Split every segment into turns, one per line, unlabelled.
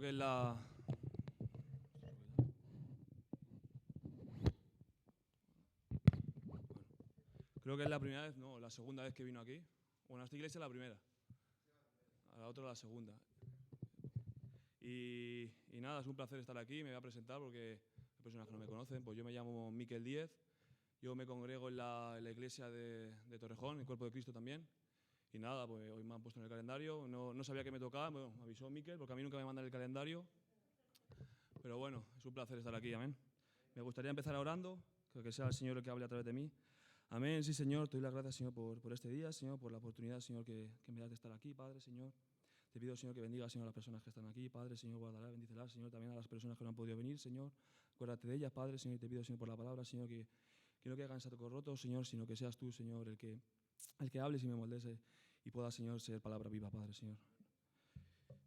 que es la... Creo que es la primera vez, no, la segunda vez que vino aquí. Bueno, a esta iglesia la primera. A la otra la segunda. Y nada, es un placer estar aquí. Me voy a presentar porque hay personas que no me conocen. Pues yo me llamo Miquel Díez. Yo me congrego en la iglesia de Torrejón, el Cuerpo de Cristo también. Y nada, pues hoy me han puesto en el calendario. No sabía que me tocaba, bueno, me avisó Miquel, porque a mí nunca me mandan el calendario. Pero bueno, es un placer estar aquí, amén. Me gustaría empezar orando, que sea el Señor el que hable a través de mí. Amén, sí, Señor, te doy las gracias, Señor, por este día, Señor, por la oportunidad, Señor, que me das de estar aquí, Padre, Señor. Te pido, Señor, que bendiga, Señor, a las personas que están aquí, Padre, Señor, guardará, bendícelas, Señor, también a las personas que no han podido venir, Señor. Acuérdate de ellas, Padre, Señor, y te pido, Señor, por la palabra, Señor, que no hagan sacos rotos, Señor, sino que seas tú, Señor, el que hables y me moldes y pueda, Señor, ser palabra viva, Padre, Señor.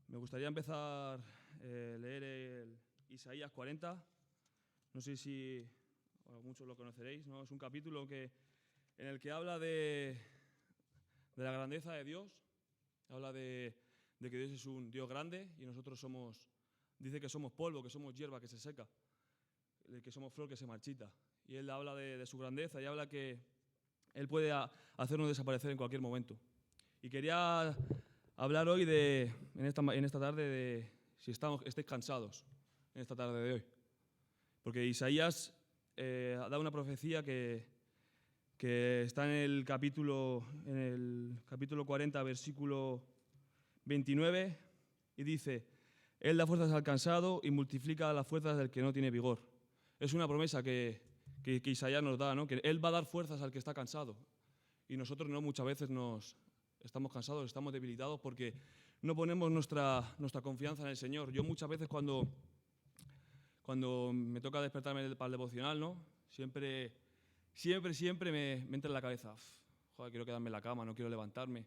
Me gustaría empezar a leer el Isaías 40. No sé si muchos lo conoceréis, ¿no? Es un capítulo en el que habla de la grandeza de Dios. Habla de que Dios es un Dios grande y nosotros dice que somos polvo, que somos hierba que se seca, que somos flor que se marchita. Y Él habla de su grandeza y habla que Él puede hacernos desaparecer en cualquier momento. Y quería hablar hoy en esta tarde de si estáis cansados en esta tarde de hoy. Porque Isaías da una profecía que está en el capítulo 40, versículo 29, y dice: Él da fuerzas al cansado y multiplica las fuerzas del que no tiene vigor. Es una promesa que Isaías nos da, ¿no? Que Él va a dar fuerzas al que está cansado. Y nosotros no, muchas veces estamos cansados, estamos debilitados porque no ponemos nuestra confianza en el Señor. Yo muchas veces cuando me toca despertarme para el devocional, ¿no? Siempre me entra en la cabeza: joder, quiero quedarme en la cama, no quiero levantarme.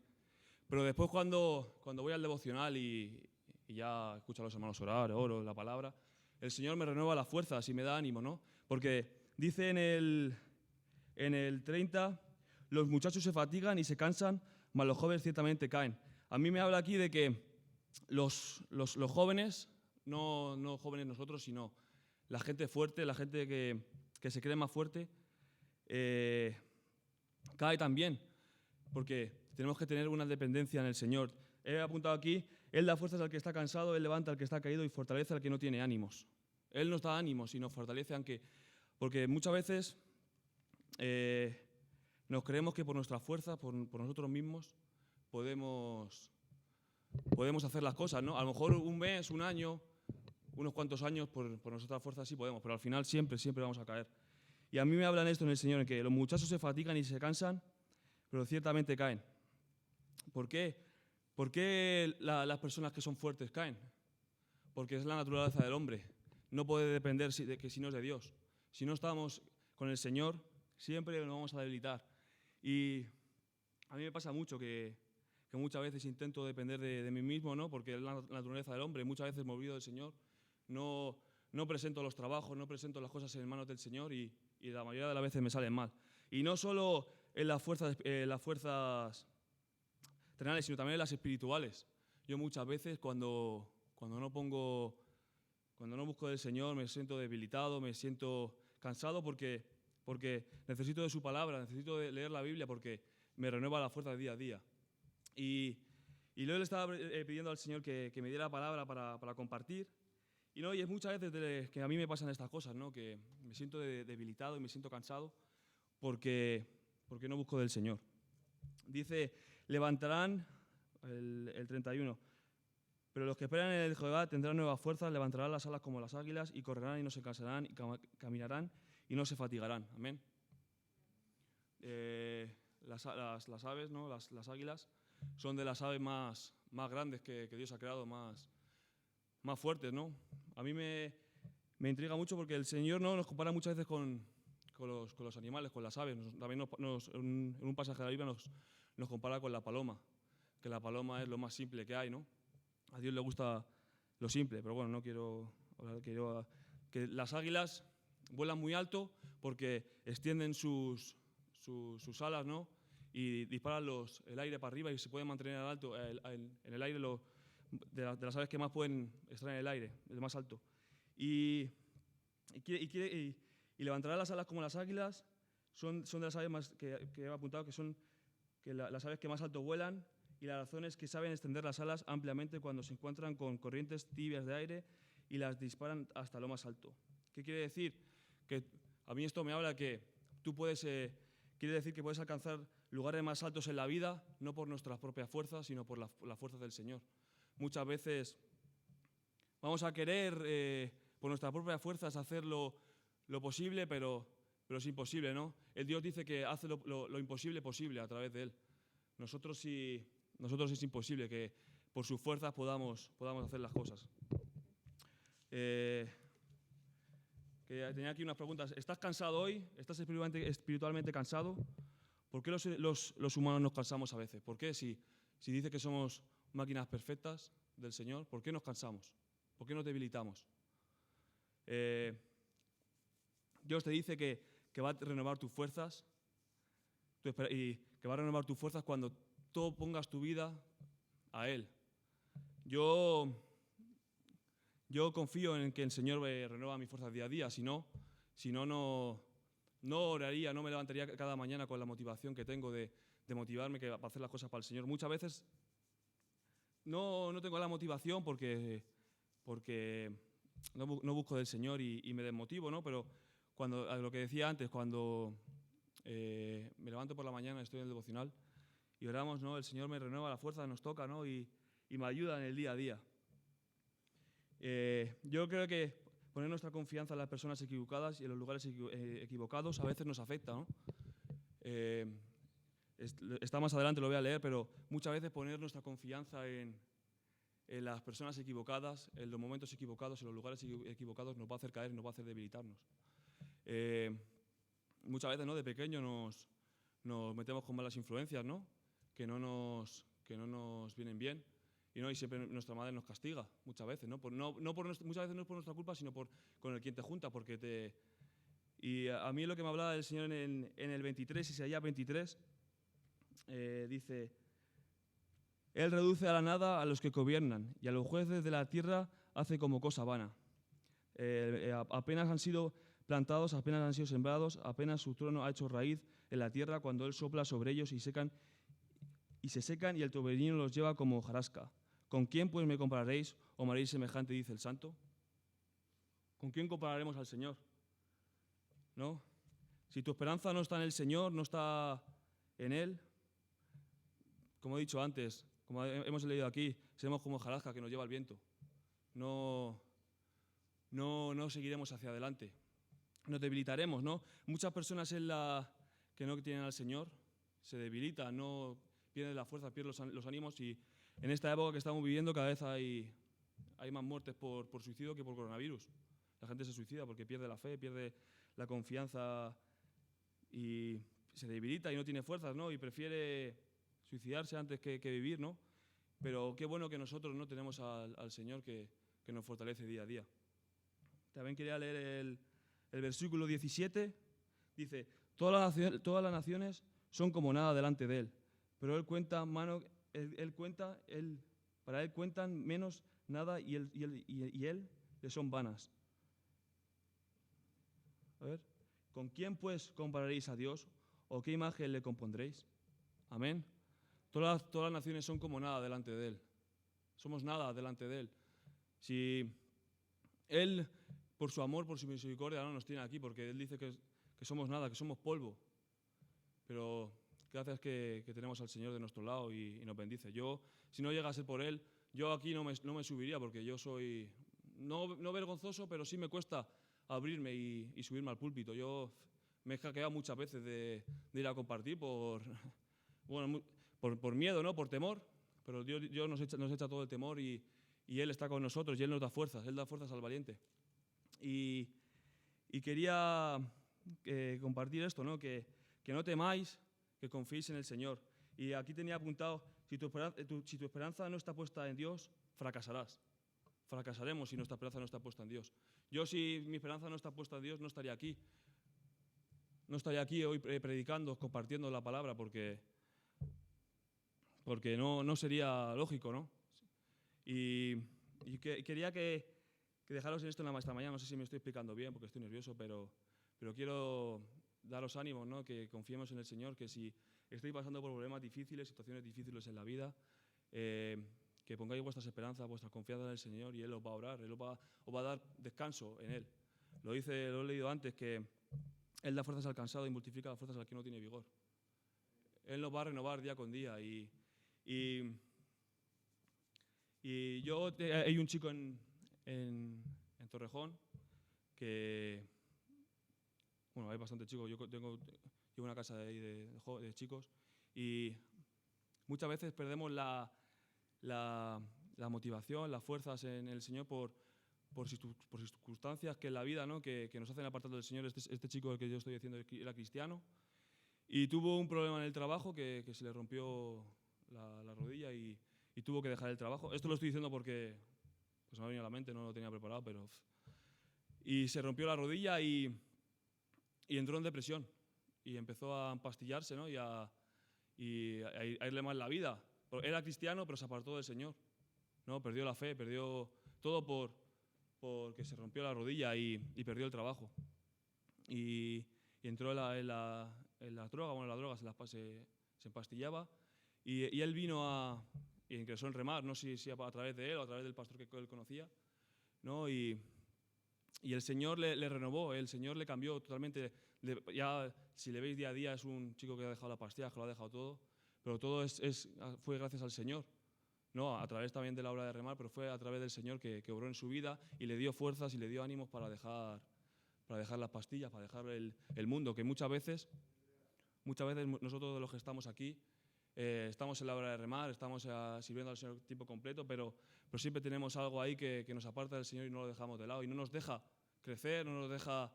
Pero después cuando voy al devocional y ya escucho a los hermanos orar, oro la palabra, el Señor me renueva las fuerzas y me da ánimo, ¿no? Porque dice en el 30, los muchachos se fatigan y se cansan, mas los jóvenes ciertamente caen. A mí me habla aquí de que los jóvenes, no jóvenes nosotros, sino la gente fuerte, la gente que se cree más fuerte, cae también, porque tenemos que tener una dependencia en el Señor. He apuntado aquí: Él da fuerzas al que está cansado, Él levanta al que está caído y fortalece al que no tiene ánimos. Él nos da ánimos y nos fortalece, porque muchas veces nos creemos que por nuestra fuerza, por nosotros mismos, podemos hacer las cosas, ¿no? A lo mejor un mes, un año, unos cuantos años, por nuestra fuerza sí podemos, pero al final siempre vamos a caer. Y a mí me hablan esto en el Señor, en que los muchachos se fatigan y se cansan, pero ciertamente caen. ¿Por qué? ¿Por qué las personas que son fuertes caen? Porque es la naturaleza del hombre. No puede depender si no es de Dios. Si no estamos con el Señor, siempre nos vamos a debilitar. Y a mí me pasa mucho que muchas veces intento depender de mí mismo, ¿no? Porque es la naturaleza del hombre. Muchas veces me olvido del Señor. No presento los trabajos, no presento las cosas en manos del Señor y la mayoría de las veces me salen mal. Y no solo en las fuerzas terrenales, sino también en las espirituales. Yo muchas veces cuando no busco del Señor me siento debilitado, me siento cansado porque necesito de su palabra, necesito de leer la Biblia porque me renueva la fuerza de día a día. Y luego le estaba pidiendo al Señor que me diera palabra para compartir. Y es muchas veces que a mí me pasan estas cosas, ¿no? Que me siento debilitado y me siento cansado porque no busco del Señor. Dice: levantarán, el 31, pero los que esperan en el Jehová tendrán nuevas fuerzas, levantarán las alas como las águilas y correrán y no se cansarán y caminarán y no se fatigarán. Amén. Las aves, ¿no? Las águilas son de las aves más grandes que Dios ha creado, más fuertes, ¿no? A mí me intriga mucho porque el Señor, ¿no?, nos compara muchas veces con los animales, con las aves. También en un pasaje de la Biblia nos compara con la paloma, que la paloma es lo más simple que hay, ¿no? A Dios le gusta lo simple, pero bueno, no quiero hablar que las águilas vuelan muy alto porque extienden sus alas, ¿no? Y disparan el aire para arriba y se pueden mantener en el aire de las aves que más pueden estar en el aire, el más alto. Y levantará las alas como las águilas, son de las aves más que he apuntado, que son las aves que más alto vuelan, y la razón es que saben extender las alas ampliamente cuando se encuentran con corrientes tibias de aire y las disparan hasta lo más alto. ¿Qué quiere decir? Que a mí esto me habla que tú puedes, quiere decir que puedes alcanzar lugares más altos en la vida, no por nuestras propias fuerzas, sino por las fuerzas del Señor. Muchas veces vamos a querer, por nuestras propias fuerzas, hacer lo posible, pero es imposible, ¿no? El Dios dice que hace lo imposible posible a través de Él. Nosotros es imposible que por sus fuerzas podamos hacer las cosas. Tenía aquí unas preguntas. ¿Estás cansado hoy? ¿Estás espiritualmente cansado? ¿Por qué los humanos nos cansamos a veces? ¿Por qué si dice que somos máquinas perfectas del Señor, por qué nos cansamos? ¿Por qué nos debilitamos? Dios te dice que va a renovar tus fuerzas y que va a renovar tus fuerzas cuando tú pongas tu vida a Él. Yo confío en que el Señor renueva mis fuerzas día a día, si no oraría, no me levantaría cada mañana con la motivación que tengo de motivarme para hacer las cosas para el Señor. Muchas veces no tengo la motivación porque no busco del Señor y me desmotivo, ¿no? Pero a lo que decía antes, cuando me levanto por la mañana, estoy en el devocional y oramos, ¿no? El Señor me renueva la fuerza, nos toca, ¿no? Y me ayuda en el día a día. Yo creo que poner nuestra confianza en las personas equivocadas y en los lugares equivocados a veces nos afecta, ¿no? Está más adelante, lo voy a leer, pero muchas veces poner nuestra confianza en las personas equivocadas, en los momentos equivocados, en los lugares equivocados, nos va a hacer caer y nos va a hacer debilitarnos. Muchas veces, ¿no? De pequeño nos metemos con malas influencias, ¿no? Que no nos vienen bien. Y siempre nuestra madre nos castiga, muchas veces, ¿no? Muchas veces no es por nuestra culpa, sino con el quien te junta, Y a mí lo que me hablaba el Señor en el 23, Isaías 23, dice: Él reduce a la nada a los que gobiernan, y a los jueces de la tierra hace como cosa vana. Apenas han sido plantados, apenas han sido sembrados, apenas su trono ha hecho raíz en la tierra, cuando Él sopla sobre ellos y se secan, y el torbellino los lleva como hojarasca. ¿Con quién pues me compararéis o me haréis semejante, dice el Santo? ¿Con quién compararemos al Señor? ¿No? Si tu esperanza no está en el Señor, no está en Él, como he dicho antes, como hemos leído aquí, seremos como hojarasca que nos lleva el viento. No seguiremos hacia adelante. Nos debilitaremos, ¿no? Muchas personas que no tienen al Señor se debilitan, no pierden la fuerza, pierden los ánimos, y en esta época que estamos viviendo cada vez hay más muertes por suicidio que por coronavirus. La gente se suicida porque pierde la fe, pierde la confianza y se debilita y no tiene fuerzas, ¿no? Y prefiere suicidarse antes que vivir, ¿no? Pero qué bueno que nosotros no tenemos al Señor que nos fortalece día a día. También quería leer el versículo 17. Dice: todas las naciones son como nada delante de Él, pero para Él cuentan menos nada y Él le son vanas. A ver, ¿con quién pues compararéis a Dios? ¿O qué imagen le compondréis? Amén. Todas las naciones son como nada delante de Él. Somos nada delante de Él. Si Él, por su amor, por su misericordia, no nos tiene aquí, porque Él dice que somos nada, que somos polvo. Pero gracias que tenemos al Señor de nuestro lado y nos bendice. Si no llega a ser por Él, yo aquí no me subiría, porque yo soy no vergonzoso, pero sí me cuesta abrirme y subirme al púlpito. Yo me he hackeado muchas veces de ir a compartir por miedo, ¿no? Por temor, pero Dios nos echa todo el temor y Él está con nosotros y Él nos da fuerzas, Él da fuerzas al valiente. Y quería compartir esto, ¿no? Que no temáis, que confiéis en el Señor. Y aquí tenía apuntado: si tu esperanza no está puesta en Dios, fracasarás. Fracasaremos si nuestra esperanza no está puesta en Dios. Yo, si mi esperanza no está puesta en Dios, no estaría aquí. No estaría aquí hoy predicando, compartiendo la palabra, porque no sería lógico, ¿no? Quería que dejaros en esto esta mañana. No sé si me estoy explicando bien porque estoy nervioso, pero quiero daros ánimos, ¿no? Que confiemos en el Señor, que si estáis pasando por problemas difíciles, situaciones difíciles en la vida, que pongáis vuestras esperanzas, vuestra confianza en el Señor y Él os va a orar, Él os va a dar descanso en Él. Lo he leído antes, que Él da fuerzas al cansado y multiplica las fuerzas al que no tiene vigor. Él nos va a renovar día con día. Hay un chico en Torrejón que, bueno, hay bastantes chicos. Yo llevo una casa de chicos y muchas veces perdemos la motivación, las fuerzas en el Señor por circunstancias que en la vida, ¿no? que nos hacen apartar del Señor. Este chico que yo estoy diciendo era cristiano y tuvo un problema en el trabajo que se le rompió la rodilla y tuvo que dejar el trabajo. Esto lo estoy diciendo porque pues me ha venido a la mente, no lo tenía preparado, pero... Y se rompió la rodilla y entró en depresión y empezó a empastillarse, ¿no? y a irle mal la vida. Era cristiano, pero se apartó del Señor, ¿no? Perdió la fe, perdió todo porque se rompió la rodilla y perdió el trabajo. Y entró en la droga, bueno, la droga se empastillaba y él vino y ingresó en Remar, no sé si a través de él o a través del pastor que él conocía, ¿no? Y el Señor le renovó, el Señor le cambió totalmente. Ya, si le veis día a día, es un chico que ha dejado la pastilla, que lo ha dejado todo, pero todo fue gracias al Señor, ¿no? A través también de la obra de Remar, pero fue a través del Señor que obró en su vida y le dio fuerzas y le dio ánimos para dejar las pastillas, para dejar el mundo, que muchas veces nosotros de los que estamos aquí, estamos en la obra de Remar, estamos sirviendo al Señor tiempo completo, pero siempre tenemos algo ahí que nos aparta del Señor y no lo dejamos de lado y no nos deja crecer, no nos deja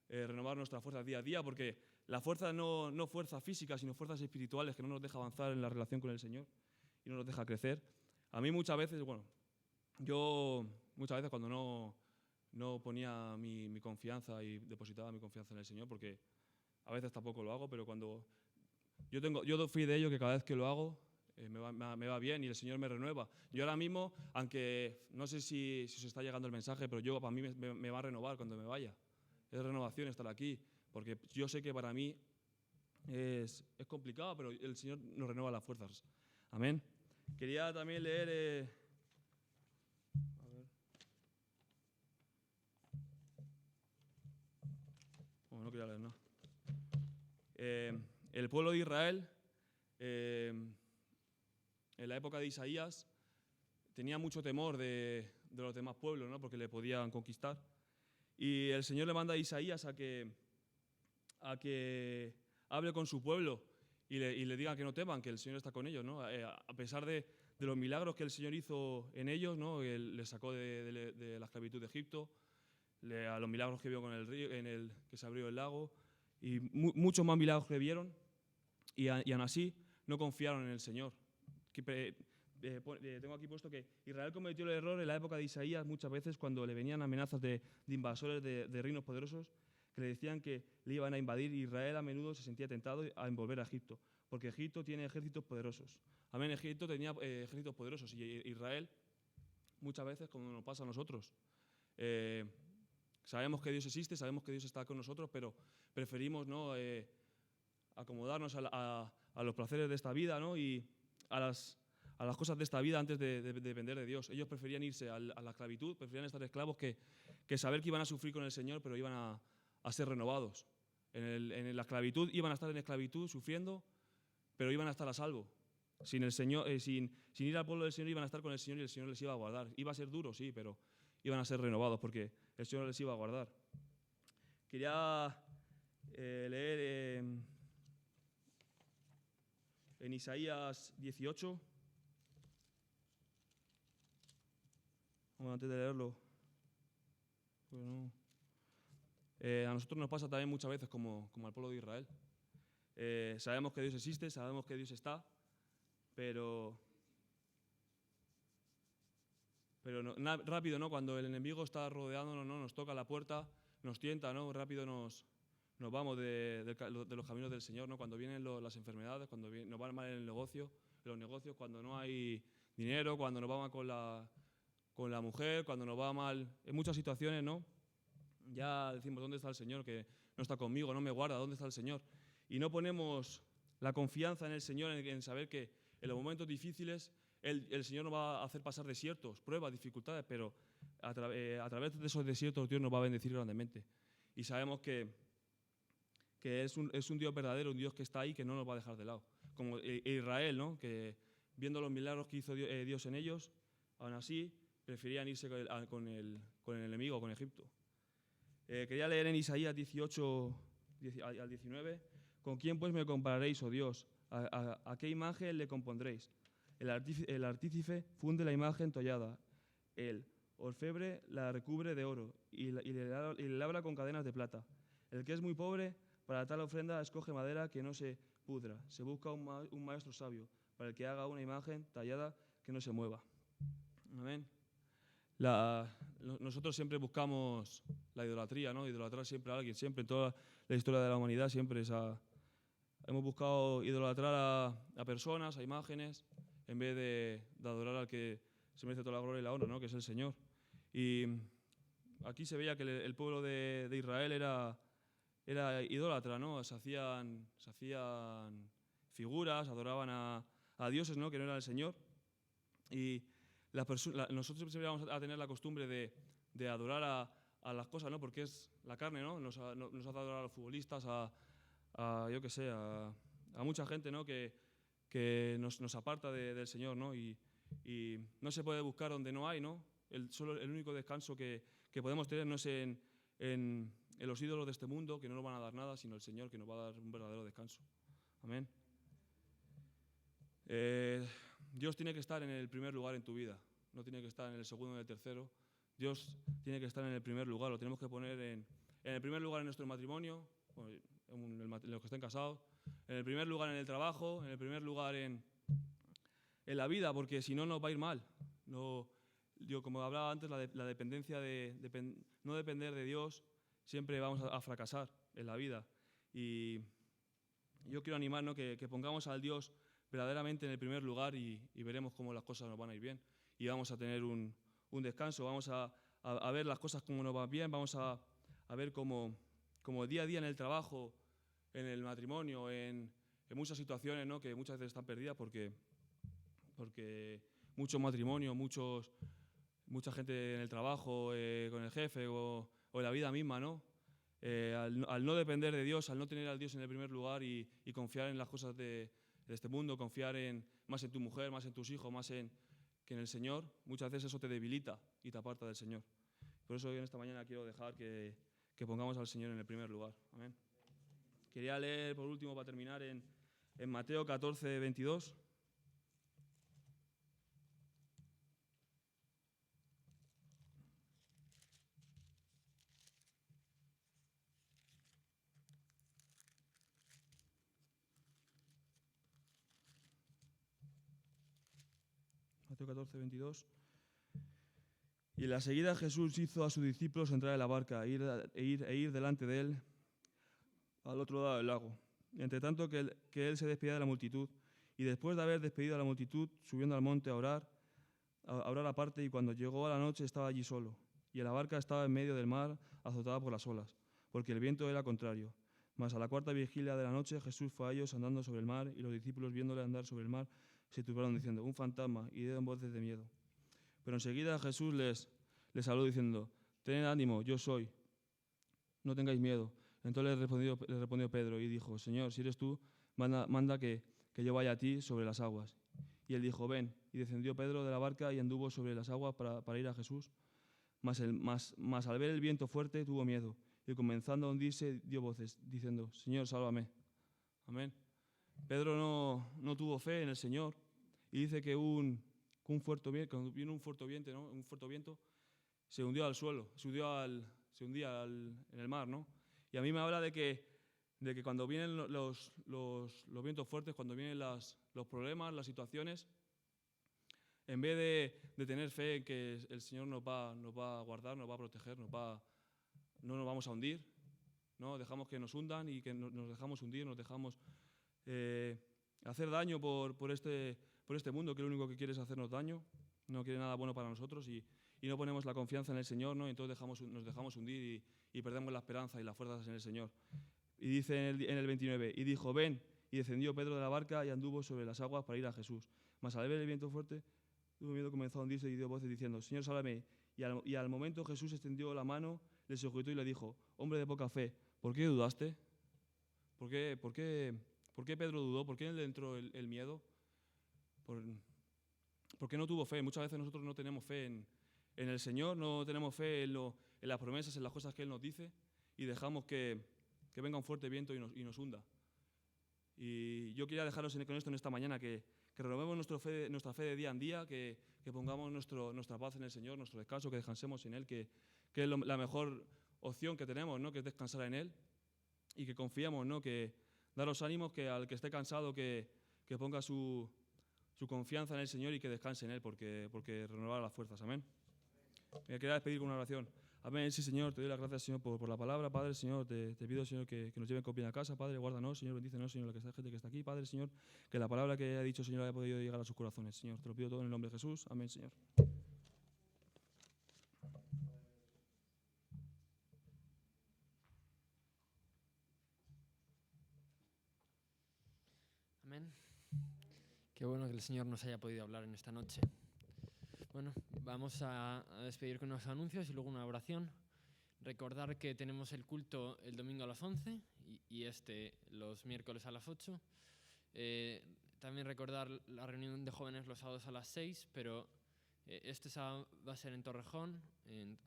renovar nuestra fuerza día a día, porque la fuerza no fuerza física, sino fuerzas espirituales que no nos deja avanzar en la relación con el Señor y no nos deja crecer. A mí muchas veces, cuando no ponía mi confianza y depositaba mi confianza en el Señor, porque a veces tampoco lo hago, pero cuando yo fui de ello que cada vez que lo hago me va bien y el Señor me renueva. Yo ahora mismo, aunque no sé si os está llegando el mensaje, pero para mí me va a renovar cuando me vaya. Es renovación estar aquí, porque yo sé que para mí es complicado, pero el Señor nos renueva las fuerzas. Amén. Quería también leer... no quería leer, ¿no? El pueblo de Israel, en la época de Isaías, tenía mucho temor de los demás pueblos, ¿no? Porque le podían conquistar. Y el Señor le manda a Isaías a que hable con su pueblo y le diga que no teman, que el Señor está con ellos, ¿no? A pesar de los milagros que el Señor hizo en ellos, ¿no? Él les sacó de la esclavitud de Egipto, a los milagros que vio con el río, que se abrió el lago, y muchos más milagros que vieron, y aún así no confiaron en el Señor. Tengo aquí puesto que Israel cometió el error en la época de Isaías muchas veces cuando le venían amenazas de invasores de reinos poderosos que le decían que le iban a invadir. Israel a menudo se sentía tentado a envolver a Egipto, porque Egipto tiene ejércitos poderosos. Amén, Egipto tenía ejércitos poderosos y Israel muchas veces, como nos pasa a nosotros, sabemos que Dios existe, sabemos que Dios está con nosotros, pero preferimos, ¿no? Acomodarnos a los placeres de esta vida, ¿no? Y a las cosas de esta vida antes de depender de Dios. Ellos preferían irse a la esclavitud, preferían estar esclavos que saber que iban a sufrir con el Señor, pero iban a ser renovados. En la esclavitud iban a estar en esclavitud, sufriendo, pero iban a estar a salvo. Sin el Señor, sin ir al pueblo del Señor, iban a estar con el Señor y el Señor les iba a guardar. Iba a ser duro, sí, pero iban a ser renovados porque el Señor les iba a guardar. Quería leer en Isaías 18. Antes de leerlo. Bueno, a nosotros nos pasa también muchas veces como al pueblo de Israel. Sabemos que Dios existe, sabemos que Dios está, pero rápido, ¿no? Cuando el enemigo está rodeándonos, ¿no? Nos toca la puerta, nos tienta, ¿no? Rápido nos vamos de los caminos del Señor, ¿no? Cuando vienen las enfermedades, cuando nos va mal en los negocios, cuando no hay dinero, cuando nos va mal con la mujer, cuando nos va mal en muchas situaciones, ¿no? Ya decimos, ¿dónde está el Señor? Que no está conmigo, no me guarda, ¿dónde está el Señor? Y no ponemos la confianza en el Señor, en saber que en los momentos difíciles el Señor nos va a hacer pasar desiertos, pruebas, dificultades, pero a través de esos desiertos Dios nos va a bendecir grandemente. Y sabemos que es un Dios verdadero, un Dios que está ahí, que no nos va a dejar de lado. Como Israel, ¿no? Que viendo los milagros que hizo Dios en ellos, aún así preferían irse con el enemigo, con Egipto. Quería leer en Isaías 18 al 19. ¿Con quién pues me compararéis, oh Dios? ¿A qué imagen le compondréis? El artífice funde la imagen tollada. El orfebre la recubre de oro y le labra con cadenas de plata. El que es muy pobre, para tal ofrenda escoge madera que no se pudra. Se busca un maestro sabio para el que haga una imagen tallada que no se mueva. Amén. Nosotros siempre buscamos la idolatría, ¿no? Idolatrar siempre a alguien, siempre en toda la historia de la humanidad, siempre hemos buscado idolatrar a personas, a imágenes, en vez de adorar al que se merece toda la gloria y la honra, ¿no? Que es el Señor. Y aquí se veía que el pueblo de Israel era idólatra, ¿no? Se hacían figuras, adoraban a dioses, ¿no? Que no era el Señor. Y nosotros siempre vamos a tener la costumbre de adorar a las cosas, ¿no? Porque es la carne, ¿no? Nos hace adorar a los futbolistas, yo qué sé, a mucha gente, ¿no? Que nos aparta del Señor, ¿no? Y no se puede buscar donde no hay, ¿no? El único descanso que podemos tener no es en los ídolos de este mundo, que no nos van a dar nada, sino el Señor, que nos va a dar un verdadero descanso. Amén. Dios tiene que estar en el primer lugar en tu vida, no tiene que estar en el segundo o en el tercero. Dios tiene que estar en el primer lugar, lo tenemos que poner en el primer lugar en nuestro matrimonio, en los que estén casados, en el primer lugar en el trabajo, en el primer lugar en la vida, porque si no nos va a ir mal. Yo, como hablaba antes, la dependencia no depender de Dios, siempre vamos a fracasar en la vida. Y yo quiero animarnos que pongamos al Dios verdaderamente en el primer lugar y veremos cómo las cosas nos van a ir bien. Y vamos a tener un descanso, vamos a ver las cosas como nos van bien, vamos a ver cómo día a día en el trabajo, en el matrimonio, en muchas situaciones, ¿no? Que muchas veces están perdidas porque muchos matrimonios, mucha gente en el trabajo, con el jefe o en la vida misma, ¿no? Al no depender de Dios, al no tener al Dios en el primer lugar y confiar en las cosas de este mundo, confiar más en tu mujer, más en tus hijos, más que en el Señor, muchas veces eso te debilita y te aparta del Señor. Por eso hoy en esta mañana quiero dejar que pongamos al Señor en el primer lugar. Amén. Quería leer por último, para terminar, en Mateo 14, 22. Mateo 14, 22. Y en la seguida Jesús hizo a sus discípulos entrar en la barca e ir delante de él al otro lado del lago. Entre tanto que él se despedía de la multitud, y después de haber despedido a la multitud, subiendo al monte a orar aparte, y cuando llegó a la noche estaba allí solo. Y la barca estaba en medio del mar, azotada por las olas, porque el viento era contrario. Mas a la cuarta vigilia de la noche Jesús fue a ellos andando sobre el mar, y los discípulos, viéndole andar sobre el mar, se turbaron diciendo: un fantasma, y dieron voces de miedo. Pero enseguida Jesús les habló diciendo: tened ánimo, yo soy, no tengáis miedo. Entonces le respondió Pedro y dijo: Señor, si eres tú, manda que yo vaya a ti sobre las aguas. Y él dijo: ven. Y descendió Pedro de la barca y anduvo sobre las aguas para ir a Jesús. Mas al ver el viento fuerte tuvo miedo, y comenzando a hundirse dio voces, diciendo: Señor, sálvame. Amén. Pedro no tuvo fe en el Señor, y dice que cuando vino un fuerte viento, ¿no? Un fuerte viento, se hundió al suelo, se hundía en el mar, ¿no? Y a mí me habla de que cuando vienen los vientos fuertes, cuando vienen los problemas, las situaciones, en vez de tener fe en que el Señor nos va a guardar, nos va a proteger, no nos vamos a hundir, ¿no? Dejamos que nos hundan y que nos dejamos hundir, nos dejamos hacer daño por por este mundo que lo único que quiere es hacernos daño, no quiere nada bueno para nosotros y no ponemos la confianza en el Señor, ¿no? Y entonces nos dejamos hundir y perdemos la esperanza y las fuerzas en el Señor. Y dice en el 29, y dijo, ven, y descendió Pedro de la barca y anduvo sobre las aguas para ir a Jesús. Mas al ver el viento fuerte, tuvo miedo, comenzó a hundirse y dio voces diciendo, Señor, sálvame. Y al momento Jesús extendió la mano, le sujetó y le dijo, hombre de poca fe, ¿por qué dudaste? ¿Por qué Pedro dudó? ¿Por qué le entró el miedo? ¿Por qué no tuvo fe? Muchas veces nosotros no tenemos fe en el Señor, no tenemos fe en las promesas, en las cosas que Él nos dice y dejamos que venga un fuerte viento y nos hunda. Y yo quería dejaros con esto en esta mañana, que renovemos nuestra fe de día en día, que pongamos nuestra paz en el Señor, nuestro descanso, que descansemos en Él, que es la mejor opción que tenemos, ¿no? Que es descansar en Él y que confiemos, ¿no? Que daros ánimos, que al que esté cansado que ponga su confianza en el Señor y que descanse en Él, porque renovará las fuerzas. Amén. Me quería despedir con una oración. Amén. Sí, Señor, te doy las gracias, Señor, por la palabra. Padre, Señor, te pido, Señor, que nos lleven con bien a casa. Padre, guárdanos, Señor, bendícenos, Señor, la gente que está aquí. Padre, Señor, que la palabra que ha dicho, Señor, haya podido llegar a sus corazones. Señor, te lo pido todo en el nombre de Jesús. Amén, Señor.
Amén. Qué bueno que el Señor nos haya podido hablar en esta noche. Bueno, vamos a despedir con unos anuncios y luego una oración. Recordar que tenemos el culto el domingo a las 11 y los miércoles a las 8. También recordar la reunión de jóvenes los sábados a las 6, pero este sábado va a ser en Torrejón.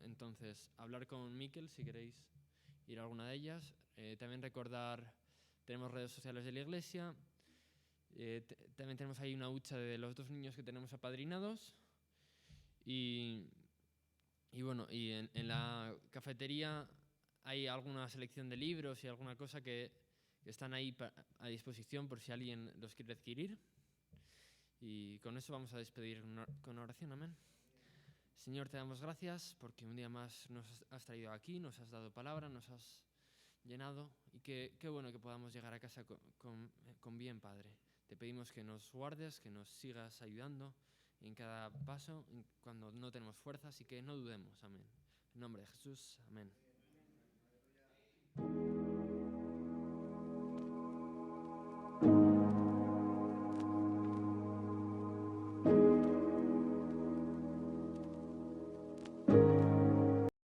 Entonces, hablar con Miquel si queréis ir a alguna de ellas. También recordar, tenemos redes sociales de la iglesia. También tenemos ahí una hucha de los 2 niños que tenemos apadrinados. Y bueno, y en la cafetería hay alguna selección de libros y alguna cosa que están ahí a disposición por si alguien los quiere adquirir. Y con eso vamos a despedir con oración. Amén. Señor, te damos gracias porque un día más nos has traído aquí, nos has dado palabra, nos has llenado y qué bueno que podamos llegar a casa con bien, Padre. Te pedimos que nos guardes, que nos sigas ayudando en cada paso, cuando no tenemos fuerzas y que no dudemos. Amén. En nombre de Jesús. Amén.